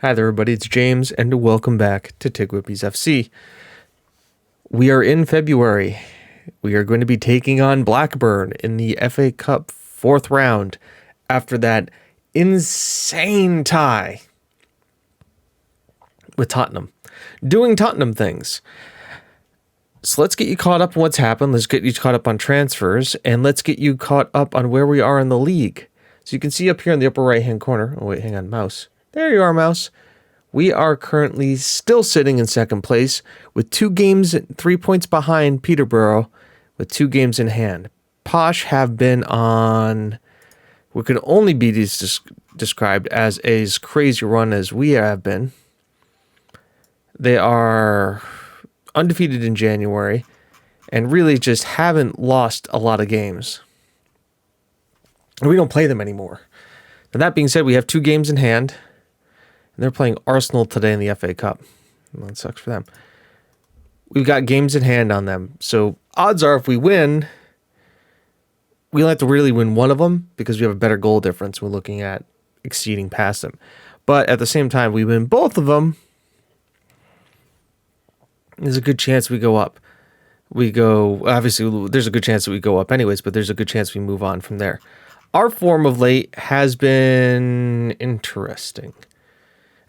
Hi there, everybody. It's James, and welcome back to TGWPIS FC. We are in February. We are going to be taking on Blackburn in the FA Cup fourth round after that insane tie with Tottenham, doing Tottenham things. So let's get you caught up on what's happened. Let's get you caught up on transfers, and let's get you caught up on where we are in the league. So you can see up here in the upper right-hand corner. Oh, wait, hang on, mouse. There you are, mouse. We are currently still sitting in second place with 2 games, 3 points behind Peterborough with 2 games in hand. Posh have been on what could only be described as crazy run as we have been. They are undefeated in January and really just haven't lost a lot of games. We don't play them anymore. Now, that being said, we have 2 games in hand. And they're playing Arsenal today in the FA Cup. Well, that sucks for them. We've got games in hand on them. So odds are if we win, we'll have to really win one of them because we have a better goal difference. We're looking at exceeding past them. But at the same time, we win both of them, there's a good chance we go up. Obviously, there's a good chance that we go up anyways, but there's a good chance we move on from there. Our form of late has been interesting.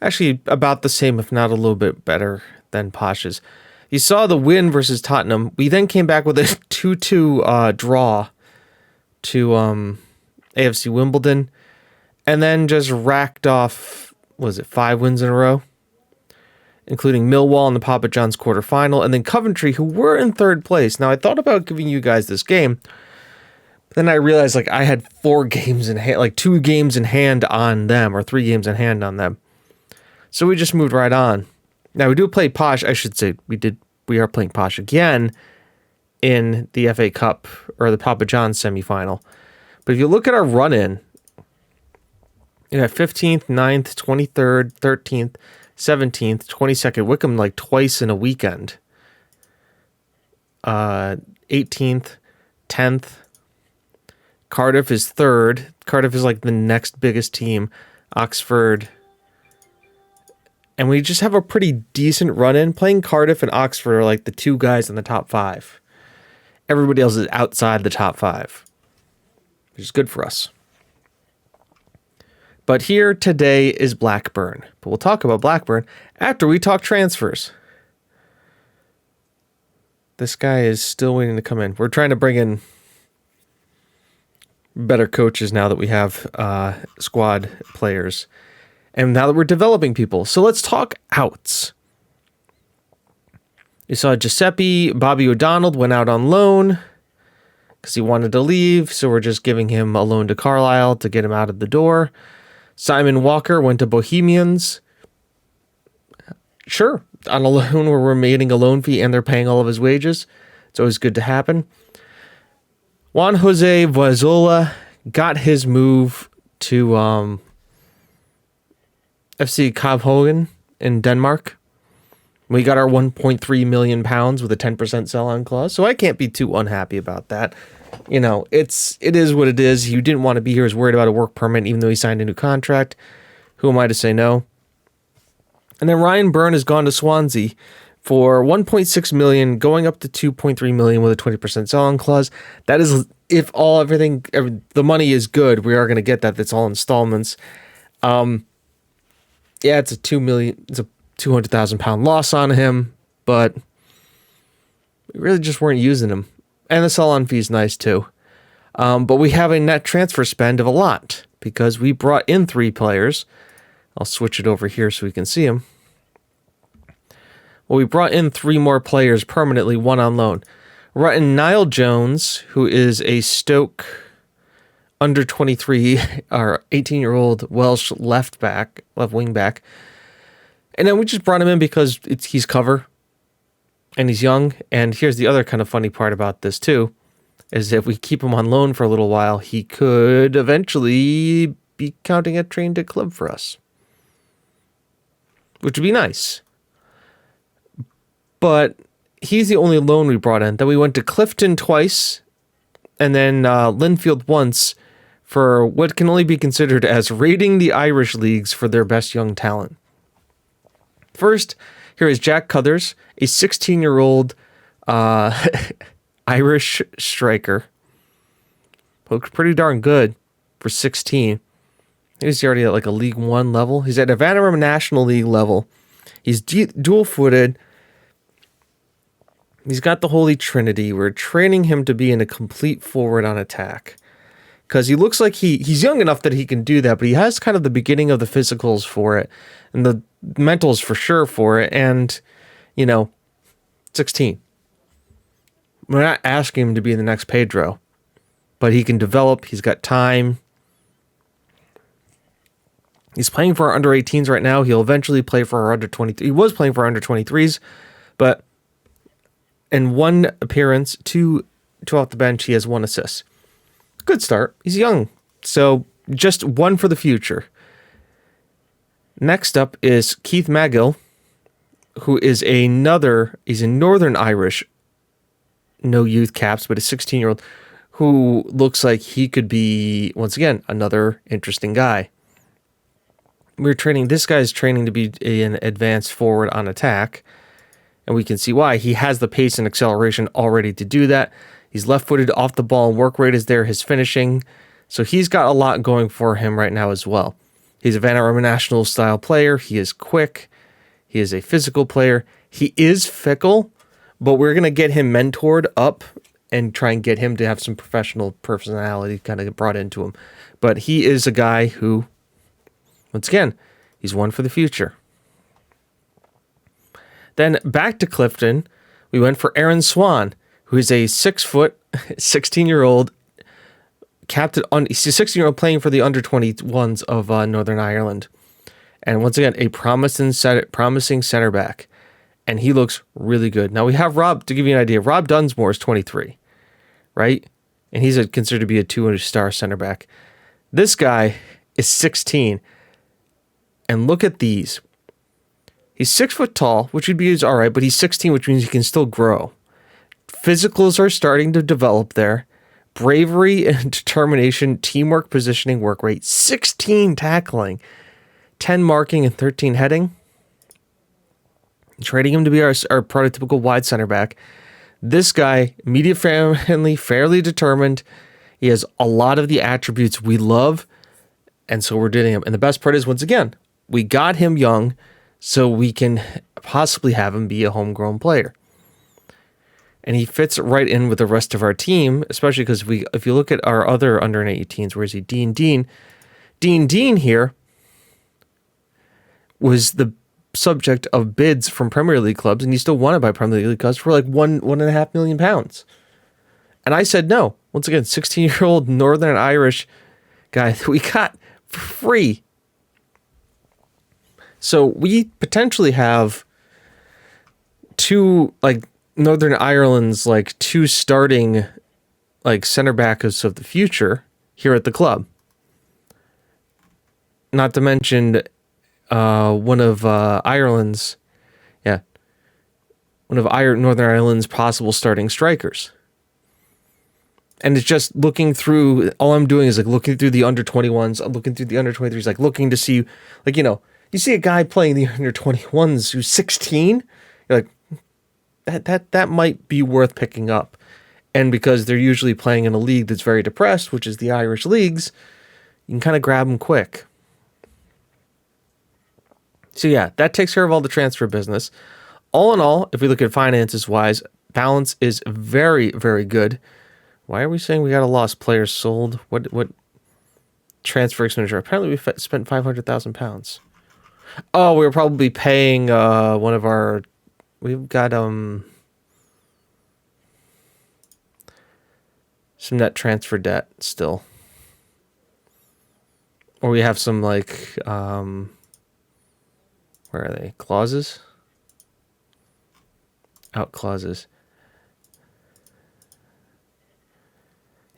Actually, about the same, if not a little bit better than Posh's. You saw the win versus Tottenham. We then came back with a 2-2 draw to AFC Wimbledon, and then just racked off, 5 wins in a row? Including Millwall in the Papa John's quarterfinal, and then Coventry, who were in third place. Now, I thought about giving you guys this game, but then I realized I had 4 games in hand, 2 games in hand on them, or 3 games in hand on them. So we just moved right on. Now, we do play Posh, I should say, we are playing Posh again in the FA Cup, or the Papa John's semifinal. But if you look at our run-in, you have 15th, 9th, 23rd, 13th, 17th, 22nd, Wickham twice in a weekend. 18th, 10th. Cardiff is 3rd. Cardiff is the next biggest team. Oxford. And we just have a pretty decent run-in. Playing Cardiff and Oxford are the 2 guys in the top 5. Everybody else is outside the top 5. Which is good for us. But here today is Blackburn. But we'll talk about Blackburn after we talk transfers. This guy is still waiting to come in. We're trying to bring in better coaches now that we have squad players. And now that we're developing people. So let's talk outs. You saw Giuseppe, Bobby O'Donnell went out on loan because he wanted to leave. So we're just giving him a loan to Carlisle to get him out of the door. Simon Walker went to Bohemians. Sure, on a loan where we're making a loan fee and they're paying all of his wages. It's always good to happen. Juan Jose Vazola got his move to FC Copenhagen in Denmark. We got our 1.3 million pounds with a 10% sell-on clause, so I can't be too unhappy about that. It is what it is. He didn't want to be here. He was worried about a work permit, even though he signed a new contract. Who am I to say no? And then Ryan Byrne has gone to Swansea for 1.6 million, going up to 2.3 million with a 20% sell-on clause. That is, if the money is good, we are going to get that. That's all installments. Yeah, it's a 200,000 pound loss on him, but we really just weren't using him. And the sell-on fee is nice too. But we have a net transfer spend of a lot because we brought in 3 players. I'll switch it over here so we can see them. Well, we brought in 3 more players permanently, 1 on loan. We brought in Niall Jones, who is a Stoke under 23 or 18-year-old Welsh left wing back. And then we just brought him in because he's cover. And he's young, and here's the other kind of funny part about this too, is if we keep him on loan for a little while, he could eventually be counting a train to club for us, which would be nice. But he's the only loan we brought in. Then we went to Clifton twice, and then Linfield once for what can only be considered as raiding the Irish leagues for their best young talent. First, here is Jack Cuthers, a 16-year-old Irish striker. Looked pretty darn good for 16. He's already at like a League One level. He's at a Vanderbilt National League level. He's dual-footed. He's got the Holy Trinity. We're training him to be in a complete forward on attack. Because he looks like he's young enough that he can do that, but he has kind of the beginning of the physicals for it. And the mentals for sure for it. And, 16. We're not asking him to be the next Pedro. But he can develop. He's got time. He's playing for our under 18s right now. He'll eventually play for our under 23. He was playing for our under 23s, but in one appearance, two off the bench, he has 1 assist. Good start. He's young, so just one for the future. Next up is Keith Magill, who is he's a Northern Irish, no youth caps, but a 16-year-old who looks like he could be, once again, another interesting guy. This guy's training to be an advanced forward on attack, and we can see why. He has the pace and acceleration already to do that. He's left-footed off the ball, and work rate is there, his finishing. So he's got a lot going for him right now as well. He's a Vanderbilt National style player. He is quick. He is a physical player. He is fickle, but we're going to get him mentored up and try and get him to have some professional personality kind of brought into him. But he is a guy who, once again, he's one for the future. Then back to Clifton, we went for Aaron Swan, who is a 6-foot, 16-year-old captain. He's a 16-year-old playing for the under 21s of Northern Ireland. And once again, a promising center back. And he looks really good. Now we have Rob, to give you an idea, Rob Dunsmore is 23, right? And he's considered to be a 2-star center back. This guy is 16. And look at these. He's 6 foot tall, which would be all right, but he's 16, which means he can still grow. Physicals are starting to develop there. Bravery and determination, teamwork, positioning, work rate, 16 tackling, 10 marking, and 13 heading. Trading him to be our prototypical wide center back. This guy, media friendly, fairly determined. He has a lot of the attributes we love, and so we're doing him. And the best part is, once again, we got him young, so we can possibly have him be a homegrown player. And he fits right in with the rest of our team, especially because if you look at our other under 18s, where is he? Dean here was the subject of bids from Premier League clubs, and he's still wanted by Premier League clubs for like £1.5 million. And I said no. Once again, 16-year-old Northern Irish guy that we got for free. So we potentially have Northern Ireland's two starting center backs of the future here at the club. Not to mention one of Northern Ireland's possible starting strikers. And it's just looking through, all I'm doing is looking through the under 21s, looking through the under 23s, looking to see, you see a guy playing the under 21s who's 16, you're like, that might be worth picking up. And because they're usually playing in a league that's very depressed, which is the Irish leagues, you can kind of grab them quick. So yeah, that takes care of all the transfer business. All in all, if we look at finances wise, balance is very, very good. Why are we saying we got a loss? Players sold. What transfer expenditure? Apparently we spent £500,000. Oh, we were probably paying one of our. We've got some net transfer debt still, or we have some where are they? Clauses? Out clauses.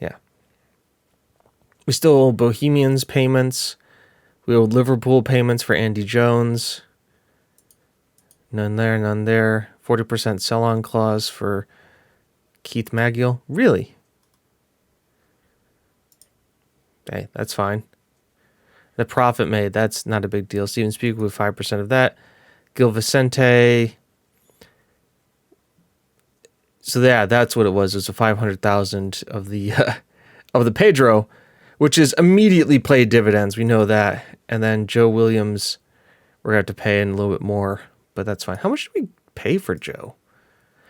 Yeah. We still owe Bohemians payments. We owe Liverpool payments for Andy Jones. None there, none there. 40% sell-on clause for Keith Magill. Really? Okay, that's fine. The profit made, that's not a big deal. Steven Spiegel with 5% of that. Gil Vicente. So yeah, that's what it was. It was a 500,000 of the of the Pedro, which is immediately paid dividends. We know that. And then Joe Williams, we're gonna have to pay in a little bit more, but that's fine. How much did we pay for Joe?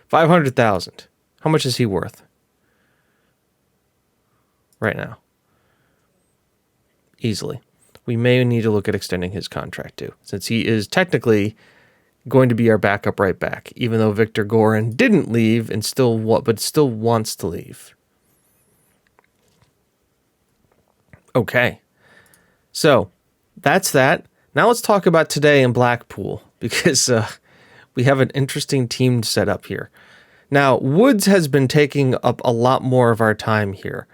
500,000. How much is he worth right now? Easily. We may need to look at extending his contract too, since he is technically going to be our backup right back, even though Victor Gorin didn't leave and still wants to leave. Okay. So that's that. Now let's talk about today in Blackpool, because we have an interesting team set up here. Now, Woods has been taking up a lot more of our time here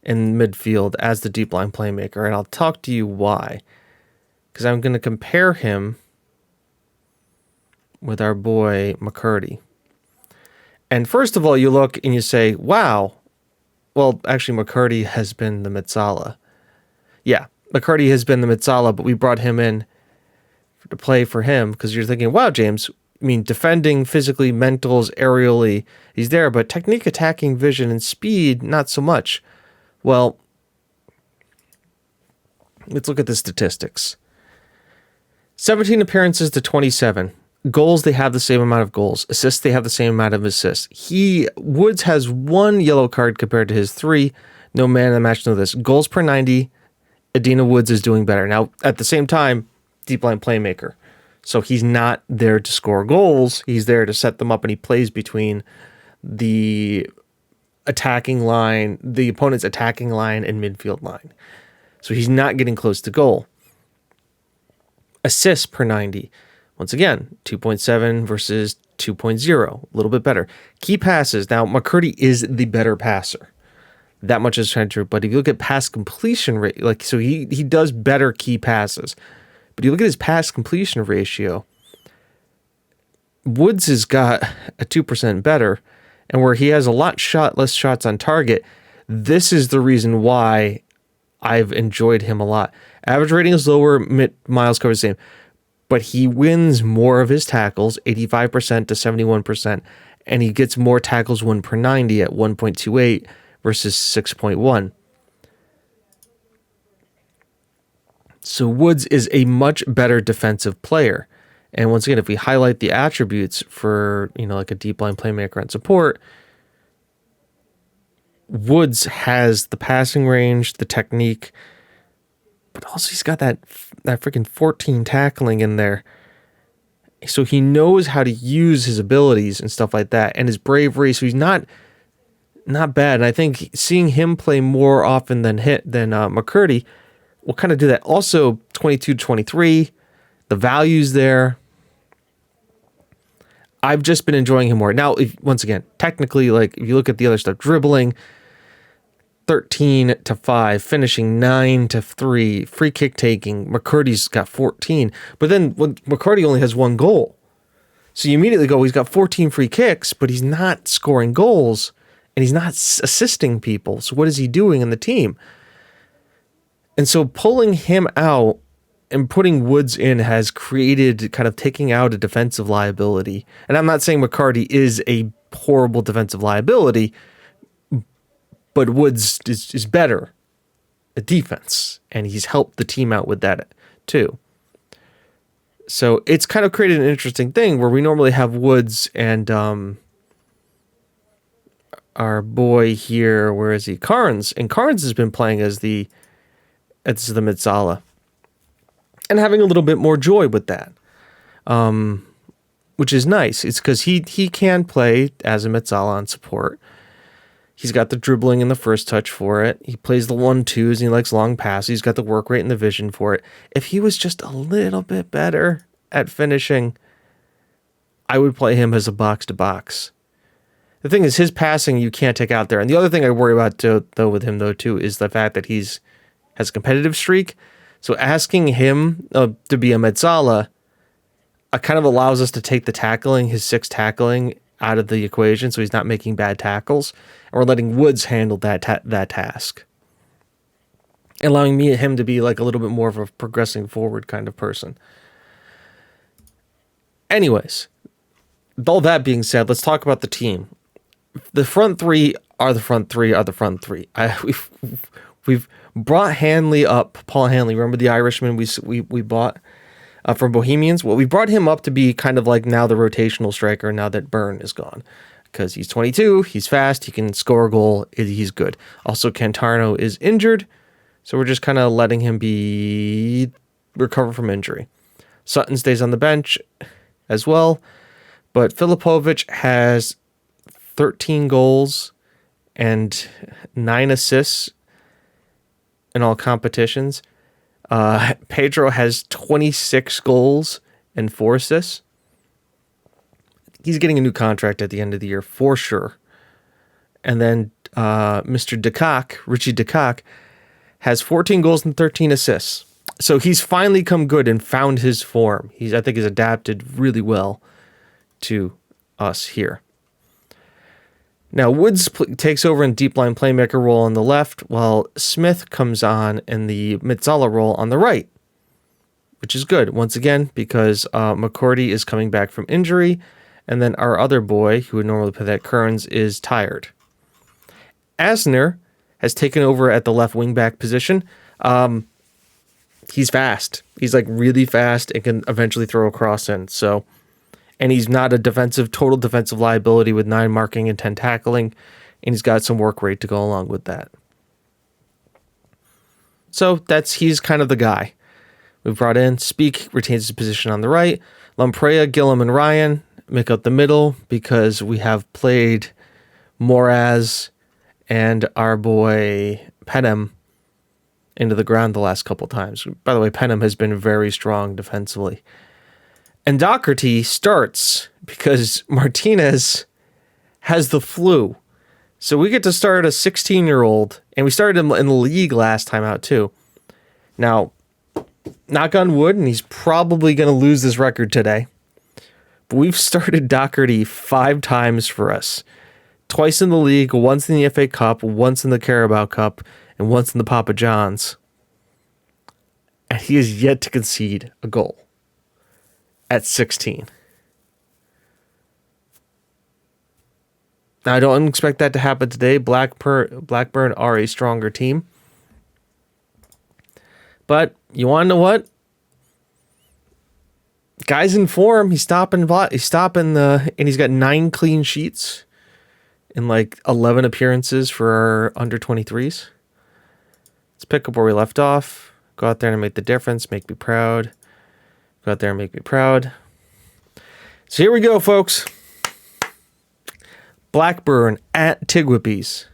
in midfield as the deep line playmaker, and I'll talk to you why. Because I'm going to compare him with our boy McCurdy. And first of all, you look and you say, wow. Well, actually, McCurdy has been the Mitsala. Yeah, McCurdy has been the Mitsala, but we brought him in to play for him because you're thinking, wow, James, I mean, defending physically, mentals, aerially, he's there, but technique, attacking, vision, and speed, not so much. Well, let's look at the statistics. 17 appearances to 27. Goals, they have the same amount of goals. Assists, they have the same amount of assists. Woods has 1 yellow card compared to his 3. No man in the match, know this. Goals per 90, Adina Woods is doing better. Now, at the same time, deep line playmaker. So he's not there to score goals. He's there to set them up, and he plays between the attacking line, the opponent's attacking line and midfield line. So he's not getting close to goal. Assists per 90. Once again, 2.7 versus 2.0. A little bit better. Key passes. Now, McCurdy is the better passer. That much is true. But if you look at pass completion rate, so he does better key passes. But you look at his pass completion ratio, Woods has got a 2% better, and where he has a lot less shots on target, this is the reason why I've enjoyed him a lot. Average rating is lower, miles covered the same, but he wins more of his tackles, 85% to 71%, and he gets more tackles won per 90 at 1.28 versus 6.1. So Woods is a much better defensive player. And once again, if we highlight the attributes for, like a deep line playmaker and support, Woods has the passing range, the technique, but also he's got that freaking 14 tackling in there. So he knows how to use his abilities and stuff like that, and his bravery. So he's not bad. And I think seeing him play more often than McCurdy will kind of do that. Also, 22-23, the value's there. I've just been enjoying him more. Now, once again, technically, if you look at the other stuff, dribbling, 13-5, finishing 9-3, free kick taking, McCurdy's got 14. But then McCurdy only has 1 goal. So you immediately go, he's got 14 free kicks, but he's not scoring goals, and he's not assisting people. So what is he doing in the team? And so pulling him out and putting Woods in has created kind of taking out a defensive liability. And I'm not saying McCarty is a horrible defensive liability, but Woods is better at defense, and he's helped the team out with that too. So it's kind of created an interesting thing where we normally have Woods and our boy here, where is he? Carnes. And Carnes has been playing as the Mitsala, and having a little bit more joy with that, which is nice. It's because he can play as a Mitsala on support. He's got the dribbling and the first touch for it. He plays the 1-2s, and he likes long passes. He's got the work rate and the vision for it. If he was just a little bit better at finishing, I would play him as a box-to-box. The thing is, his passing you can't take out there. And the other thing I worry about with him is the fact that has a competitive streak. So asking him to be a Metsala kind of allows us to take the tackling, his 6 tackling, out of the equation, so he's not making bad tackles, and we're letting Woods handle that task, allowing him to be a little bit more of a progressing forward kind of person. Anyways, all that being said, let's talk about the team. The front three are the front three are the front three. We've brought Hanley up, Paul Hanley. Remember the Irishman we bought from Bohemians? Well, we brought him up to be kind of like now the rotational striker now that Byrne is gone. Because he's 22, he's fast, he can score a goal, he's good. Also, Cantarno is injured, so we're just kind of letting him recover from injury. Sutton stays on the bench as well, but Filipovic has 13 goals and 9 assists in all competitions. Pedro has 26 goals and 4 assists. He's getting a new contract at the end of the year for sure. And then Mr. Richie DeCock, has 14 goals and 13 assists. So he's finally come good and found his form. I think he's adapted really well to us here. Now, Woods takes over in deep line playmaker role on the left, while Smith comes on in the Mitsala role on the right, which is good, once again, because McCourty is coming back from injury, and then our other boy, who would normally play that Kearns, is tired. Asner has taken over at the left wing-back position. He's fast. He's like really fast and can eventually throw a cross in, so... And he's not a total defensive liability with 9 marking and 10 tackling. And he's got some work rate to go along with that. So he's kind of the guy. We've brought in Speak, retains his position on the right. Lamprey, Gillum, and Ryan make up the middle because we have played Moraz and our boy Penham into the ground the last couple times. By the way, Penham has been very strong defensively. And Doherty starts because Martinez has the flu. So we get to start a 16-year-old, and we started him in the league last time out too. Now, knock on wood, and he's probably going to lose this record today. But we've started Doherty 5 times for us. Twice in the league, once in the FA Cup, once in the Carabao Cup, and once in the Papa John's. And he has yet to concede a goal. At 16. Now, I don't expect that to happen today. Blackburn are a stronger team. But you want to know what? Guy's in form. He's stopping and he's got 9 clean sheets in like 11 appearances for our under 23s. Let's pick up where we left off. Go out there and make the difference. Make me proud. Go out there and make me proud. So here we go, folks. Blackburn at TGWPIS.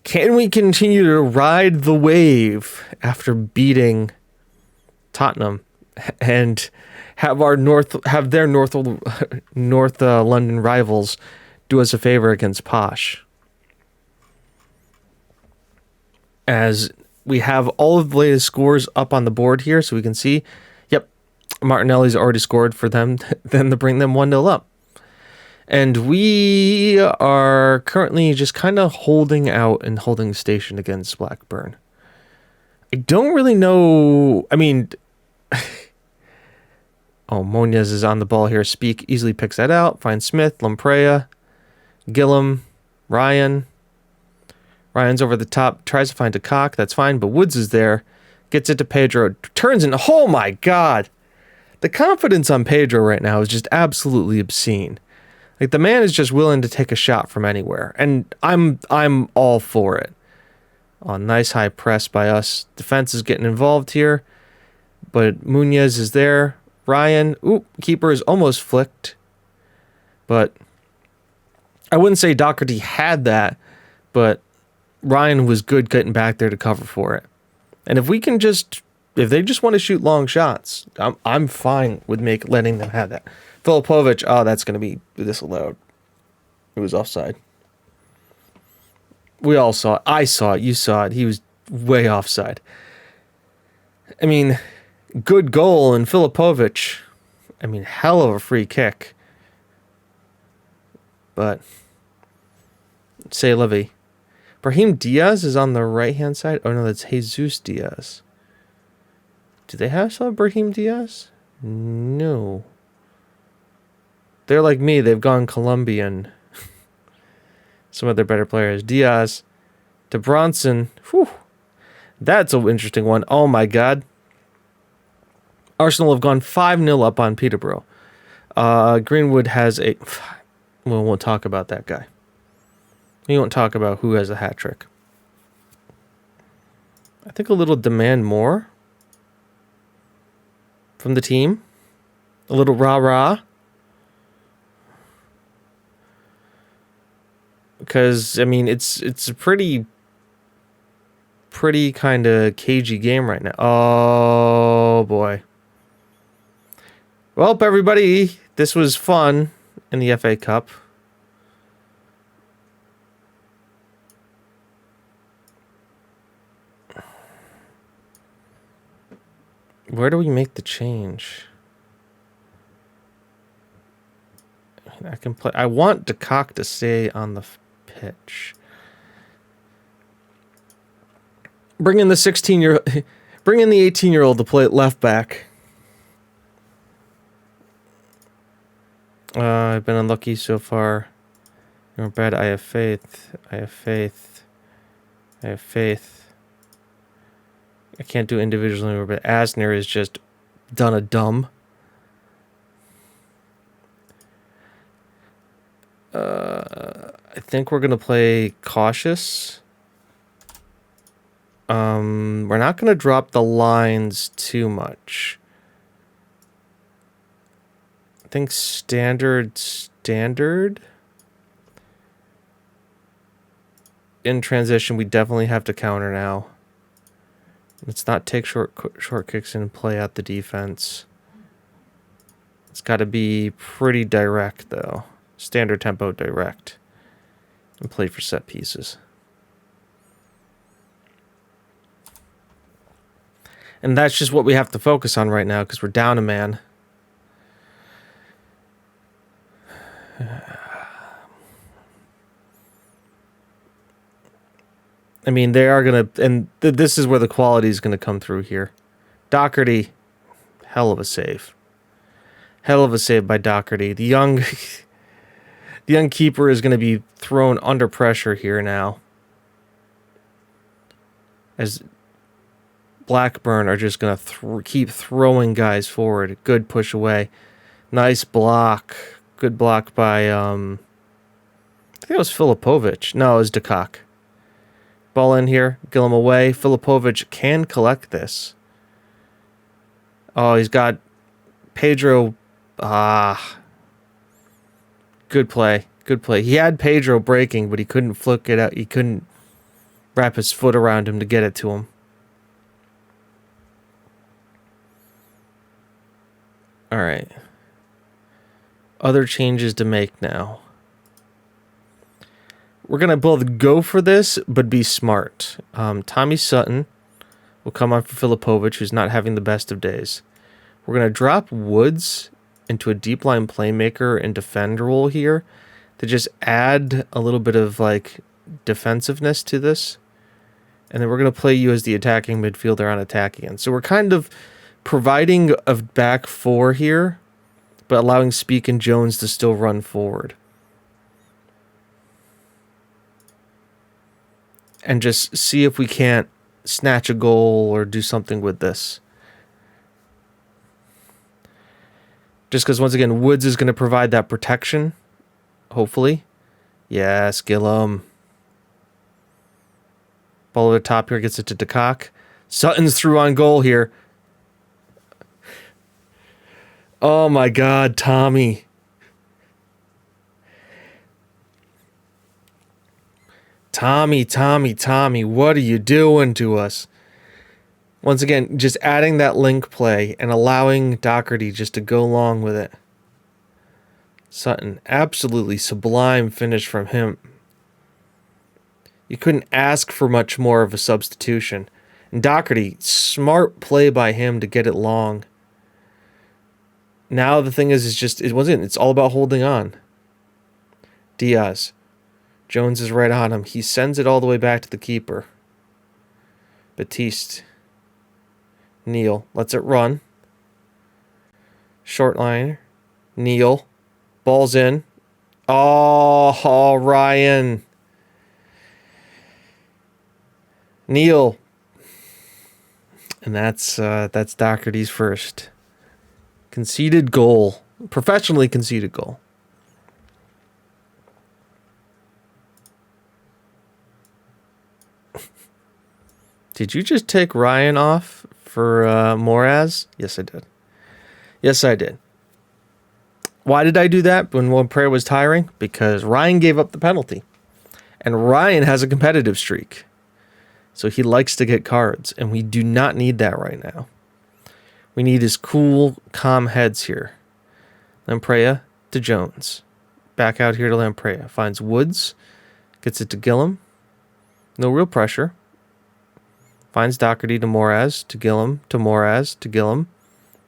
Can we continue to ride the wave after beating Tottenham and have their North London rivals do us a favor against Posh? As we have all of the latest scores up on the board here, so we can see. Martinelli's already scored for them, then to bring them 1-0 up. And we are currently just kind of holding out and holding station against Blackburn. I don't really know. I mean, Monez is on the ball here. Speak easily picks that out. Finds Smith, Lamprey, Gillum, Ryan. Ryan's over the top, tries to find a cock. That's fine, but Woods is there. Gets it to Pedro. Turns in. Oh my God. The confidence on Pedro right now is just absolutely obscene. Like, the man is just willing to take a shot from anywhere, and I'm all for it. Oh, nice high press by us. Defense is getting involved here, but Munez is there. Ryan, keeper is almost flicked, but I wouldn't say Doherty had that, but Ryan was good getting back there to cover for it. And if they just want to shoot long shots, I'm fine with letting them have that. Filipovic, that's going to be disallowed. It was offside. We all saw it. I saw it. You saw it. He was way offside. I mean, good goal, and Filipovic, hell of a free kick. But, say Levy. Brahim Diaz is on the right-hand side. Oh, no, that's Jesus Diaz. Do they have some Brahim Diaz? No. They're like me. They've gone Colombian. Some of their better players. Diaz to Bronson. Whew. That's an interesting one. Oh, my God. Arsenal have gone 5-0 up on Peterborough. Greenwood has a... We won't talk about that guy. We won't talk about who has a hat trick. I think a little demand more from the team. A little rah-rah. Because, I mean, it's a pretty kind of cagey game right now. Oh, boy. Well, everybody, this was fun in the FA Cup. Where do we make the change? I can play. I want DeCock to stay on the pitch. Bring in the 16-year-old. Bring in the 18-year-old to play at left back. I've been unlucky so far. You're bad. I have faith. I have faith. I have faith. I can't do individually, but Asner is just done a dumb. I think we're going to play cautious. We're not going to drop the lines too much. I think standard. In transition, we definitely have to counter now. Let's not take short kicks and play out the defense. It's got to be pretty direct, though. Standard tempo direct. And play for set pieces. And that's just what we have to focus on right now because we're down a man. I mean, they are going to... And this is where the quality is going to come through here. Doherty. Hell of a save. Hell of a save by Doherty. The young keeper is going to be thrown under pressure here now. As Blackburn are just going to keep throwing guys forward. Good push away. Nice block. Good block by... I think it was Filipovic. No, it was DeCock. Ball in here. Gillum away. Filipovic can collect this. Oh, he's got Pedro... Good play. Good play. He had Pedro breaking, but he couldn't flick it out. He couldn't wrap his foot around him to get it to him. All right. Other changes to make now. We're going to both go for this, but be smart. Tommy Sutton will come on for Filipovic, who's not having the best of days. We're going to drop Woods into a deep line playmaker and defend role here to just add a little bit of like defensiveness to this. And then we're going to play you as the attacking midfielder on attacking end. So we're kind of providing a back four here, but allowing Speak and Jones to still run forward. And just see if we can't snatch a goal or do something with this. Just because, once again, Woods is going to provide that protection, hopefully. Yes, Gillum. Ball over the top here, gets it to DeCock. Sutton's through on goal here. Oh my God, Tommy. Tommy, what are you doing to us? Once again, just adding that link play and allowing Doherty just to go along with it. Sutton, absolutely sublime finish from him. You couldn't ask for much more of a substitution. And Doherty, smart play by him to get it long. Now the thing is just, it's all about holding on. Diaz. Jones is right on him. He sends it all the way back to the keeper. Batiste. Neal lets it run. Short line. Neil. Ball's in. Oh, Ryan. Neil. And that's Doherty's first conceded goal. Professionally conceded goal. Did you just take Ryan off for Moraz? Yes, I did. Yes, I did. Why did I do that when prayer was tiring? Because Ryan gave up the penalty. And Ryan has a competitive streak. So he likes to get cards. And we do not need that right now. We need his cool, calm heads here. Lamprey to Jones. Back out here to Lamprey. Finds Woods. Gets it to Gillum. No real pressure. Finds Doherty to Moraz. To Gillum. To Moraz. To Gillum.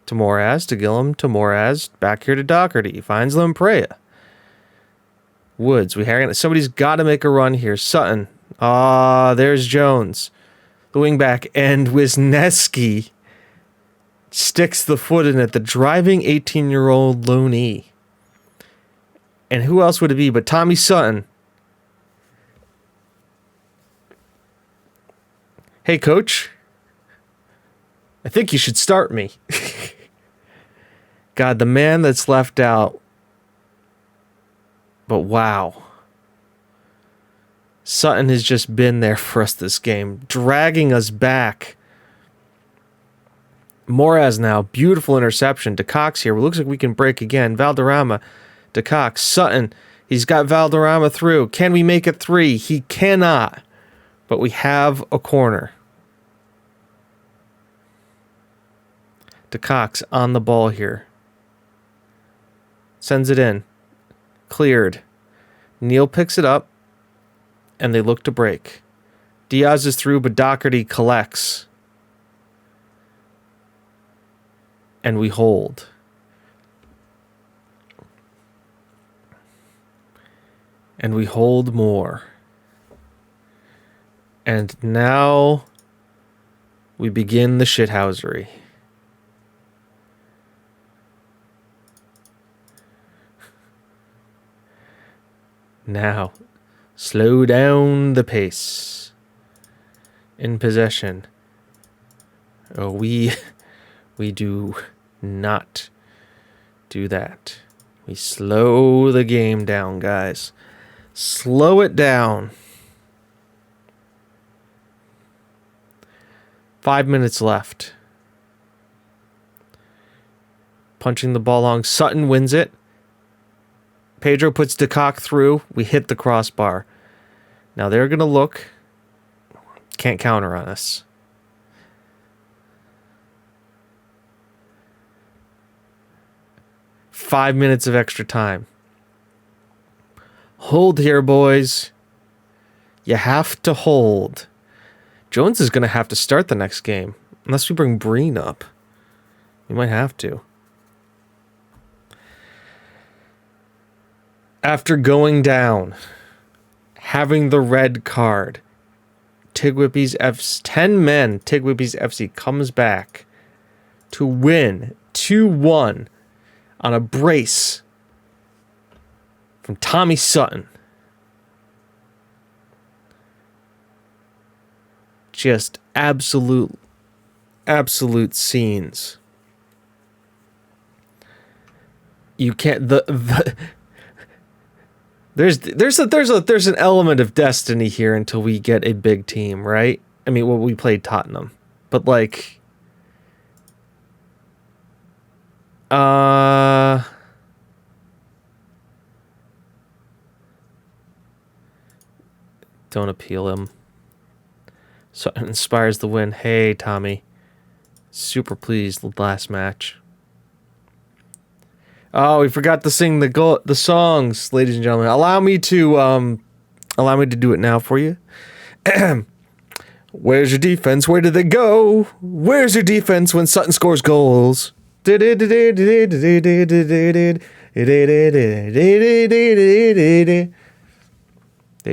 To Moraz. To Gillum. To Moraz. Back here to Doherty. Finds Lamprey. Woods. Somebody's got to make a run here. Sutton. There's Jones. The wingback. And Wisniewski sticks the foot in it. The driving 18-year-old loanee. And who else would it be but Tommy Sutton? Hey, coach. I think you should start me. God, the man that's left out. But wow. Sutton has just been there for us this game, dragging us back. Moraz now, beautiful interception to Cox here. It looks like we can break again. Valderrama to Cox. Sutton, he's got Valderrama through. Can we make it 3? He cannot. But we have a corner. To Cox on the ball here. Sends it in. Cleared. Neil picks it up. And they look to break. Diaz is through, but Doherty collects. And we hold. And we hold more. And now we begin the shithousery. Now, slow down the pace. In possession. Oh, we do not do that. We slow the game down, guys. Slow it down. 5 minutes left. Punching the ball along. Sutton wins it. Pedro puts DeCock through. We hit the crossbar. Now they're going to look. Can't counter on us. Five minutes of extra time. Hold here, boys. You have to hold. Jones is going to have to start the next game. Unless we bring Breen up. We might have to. After going down, having the red card, TGWPIS FC, 10 men, TGWPIS FC comes back to win 2-1 on a brace from Tommy Sutton. Just absolute scenes. You can't There's an element of destiny here until we get a big team, right? I mean, well, we played Tottenham, but like, don't appeal him. So it inspires the win. Hey, Tommy, super pleased with last match. Oh, we forgot to sing the songs, ladies and gentlemen. Allow me to do it now for you. Where's your defense? Where did they go? Where's your defense when Sutton scores goals? There you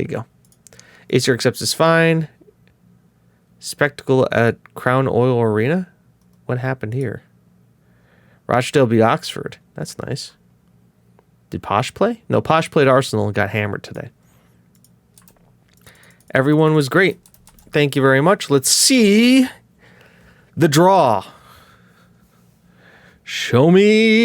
go. Acer accepts is fine. Spectacle at Crown Oil Arena? What happened here? Rochdale beat Oxford. That's nice. Did Posh play? No, Posh played Arsenal and got hammered today. Everyone was great. Thank you very much. Let's see the draw. Show me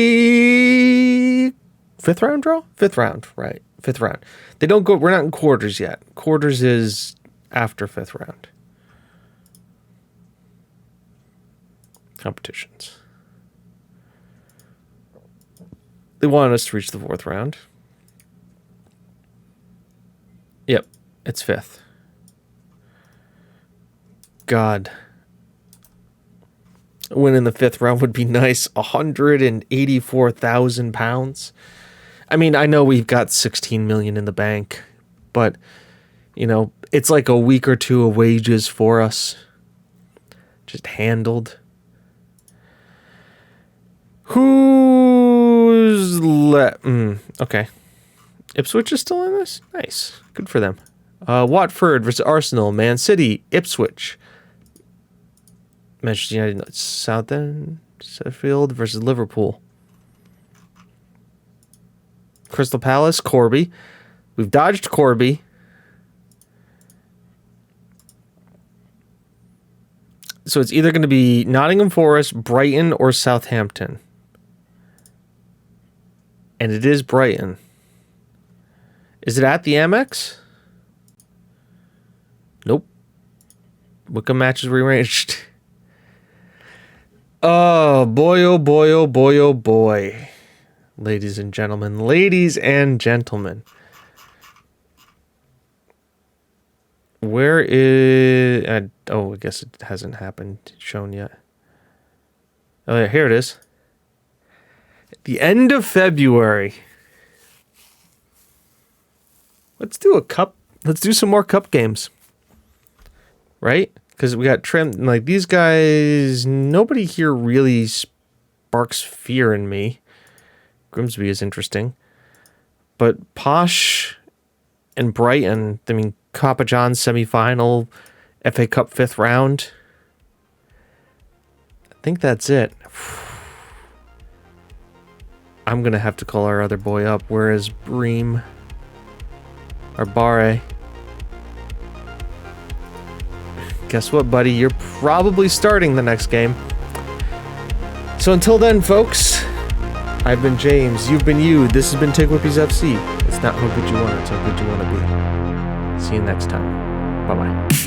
fifth round draw? Fifth round, right. Fifth round. They don't go, we're not in quarters yet. Quarters is after fifth round. Competitions. They wanted us to reach the fourth round. Yep, it's fifth. God. A win in the fifth round would be nice. £184,000. I mean, I know we've got 16 million in the bank, but you know, it's like a week or two of wages for us. Just handled. Who's okay. Ipswich is still in this? Nice. Good for them. Watford versus Arsenal. Man City. Ipswich. Manchester United. Southend. Sheffield versus Liverpool. Crystal Palace. Corby. We've dodged Corby. So it's either going to be Nottingham Forest, Brighton, or Southampton. And it is Brighton. Is it at the Amex? Nope. Wickham matches rearranged. Oh, boy, oh, boy, oh, boy, oh, boy. Ladies and gentlemen. Ladies and gentlemen. Where is... I guess it hasn't happened, shown yet. Oh, yeah, here it is. The end of February. Let's do a cup. Let's do some more cup games. Right? Because we got Trim. Like, these guys, nobody here really sparks fear in me. Grimsby is interesting. But Posh and Brighton, I mean, Papa John's semifinal, FA Cup 5th round. I think that's it. I'm going to have to call our other boy up. Where is Bream? Or Barre? Guess what, buddy? You're probably starting the next game. So until then, folks, I've been James. You've been you. This has been TGWPIS FC. It's not how good you want, it's how good you want to be. See you next time. Bye-bye.